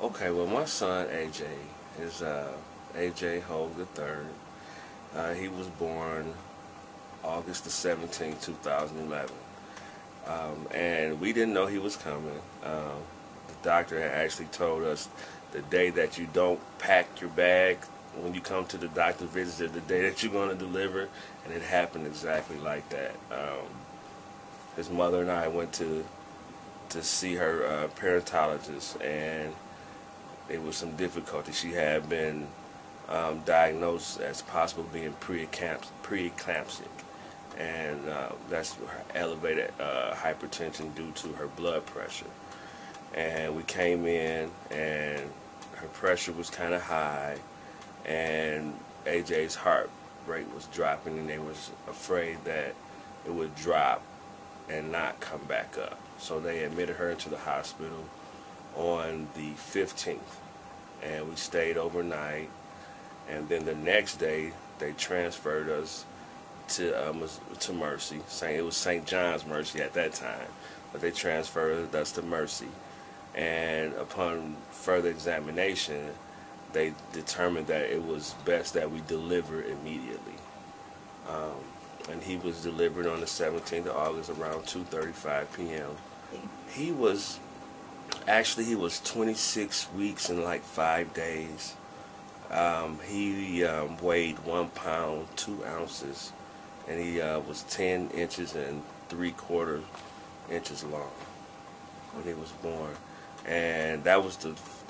Okay, well, my son AJ is AJ Hogue III. He was born August the 17th, 2011. And we didn't know he was coming. The doctor had actually told us the day that you don't pack your bag when you come to the doctor's visit is the day that you're going to deliver, and it happened exactly like that. His mother and I went to see her peritologist, and there was some difficulty. She had been diagnosed as possible being preeclamptic, and that's elevated hypertension due to her blood pressure. And we came in, and her pressure was kind of high, and AJ's heart rate was dropping, and they was afraid that it would drop and not come back up. So they admitted her into the hospital on the 15th, and we stayed overnight. And then the next day, they transferred us to Mercy. It was St. John's Mercy at that time, but they transferred us to Mercy. And upon further examination, they determined that it was best that we deliver immediately. And he was delivered on the 17th of August around 2:35 p.m. He was 26 weeks and like 5 days. He weighed 1 pound 2 ounces, and he was 10 inches and 3/4 inches long when he was born. And that was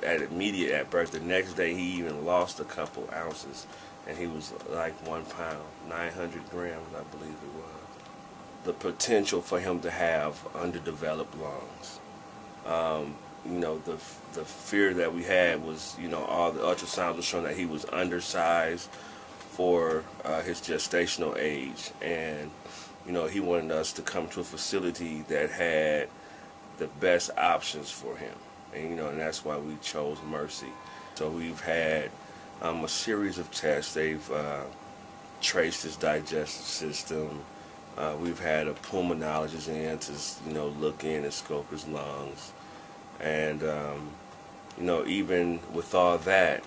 at birth. The next day he even lost a couple ounces, and he was like 1 pound, 900 grams, I believe it was. The potential for him to have underdeveloped lungs. The fear that we had was, all the ultrasounds were showing that he was undersized for his gestational age, and he wanted us to come to a facility that had the best options for him, and that's why we chose Mercy. So we've had a series of tests. They've traced his digestive system. We've had a pulmonologist in to look in and scope his lungs, and even with all that,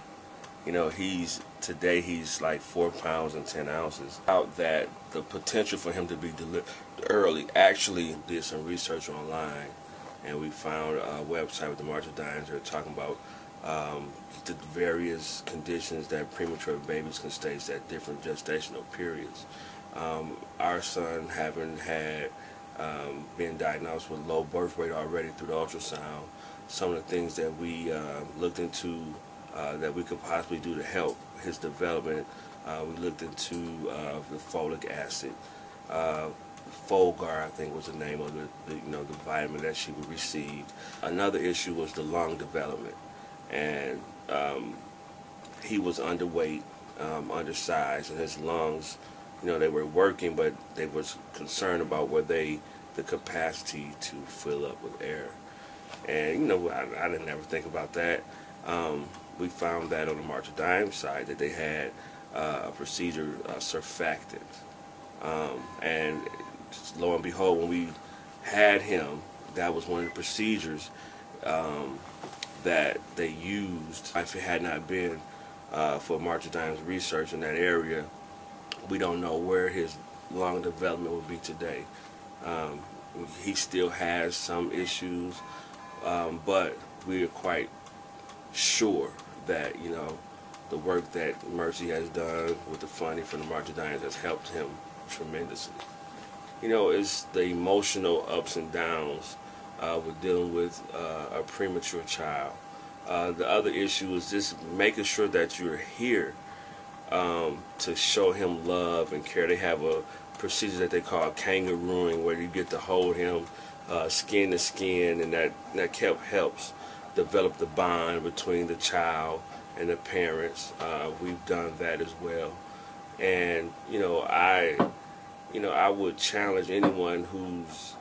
today he's like 4 pounds and 10 ounces. Out that the potential for him to be delivered early. Actually did some research online, and we found a website with the March of Dimes. They're talking about the various conditions that premature babies can stage at different gestational periods. Our son, having had been diagnosed with low birth weight already through the ultrasound, some of the things that we looked into that we could possibly do to help his development, we looked into the folic acid. Folgar, I think, was the name of the vitamin that she would receive. Another issue was the lung development, and he was underweight, undersized, and his lungs, they were working, but they was concerned about the capacity to fill up with air. And I didn't ever think about that. We found that on the March of Dimes side that they had a procedure, surfactant, and lo and behold, when we had him, that was one of the procedures that they used. If it had not been for March of Dimes research in that area, we don't know where his lung development would be today. He still has some issues, but we are quite sure that the work that Mercy has done with the funding from the March of Dimes has helped him tremendously. It's the emotional ups and downs with dealing with a premature child. The other issue is just making sure that you're here to show him love and care. They have a procedure that they call kangarooing, where you get to hold him skin to skin, and that helps develop the bond between the child and the parents. We've done that as well, and I would challenge anyone who's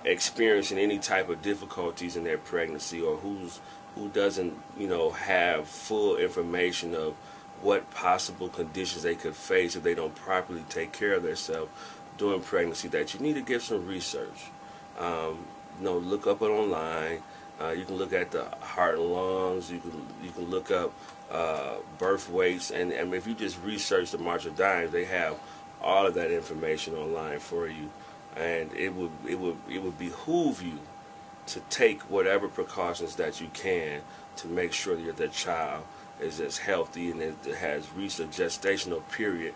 experiencing any type of difficulties in their pregnancy, or who doesn't have full information of what possible conditions they could face if they don't properly take care of themselves during pregnancy, that you need to get some research. Look up it online. You can look at the heart and lungs. You can look up birth weights, and I mean, if you just research the March of Dimes, they have all of that information online for you, and it would behoove you to take whatever precautions that you can to make sure that your child is as healthy and it has reached a gestational period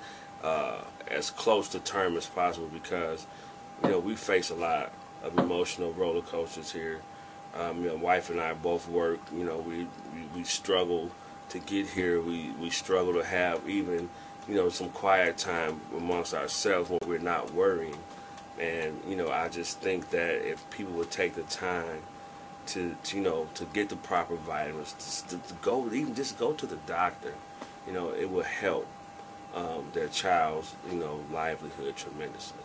as close to term as possible, because we face a lot of emotional roller coasters here. Wife and I both work. We struggle to get here. We struggle to have even some quiet time amongst ourselves when we're not worrying. And I just think that if people would take the time to get the proper vitamins, to go, even just go to the doctor, it will help their child's livelihood tremendously.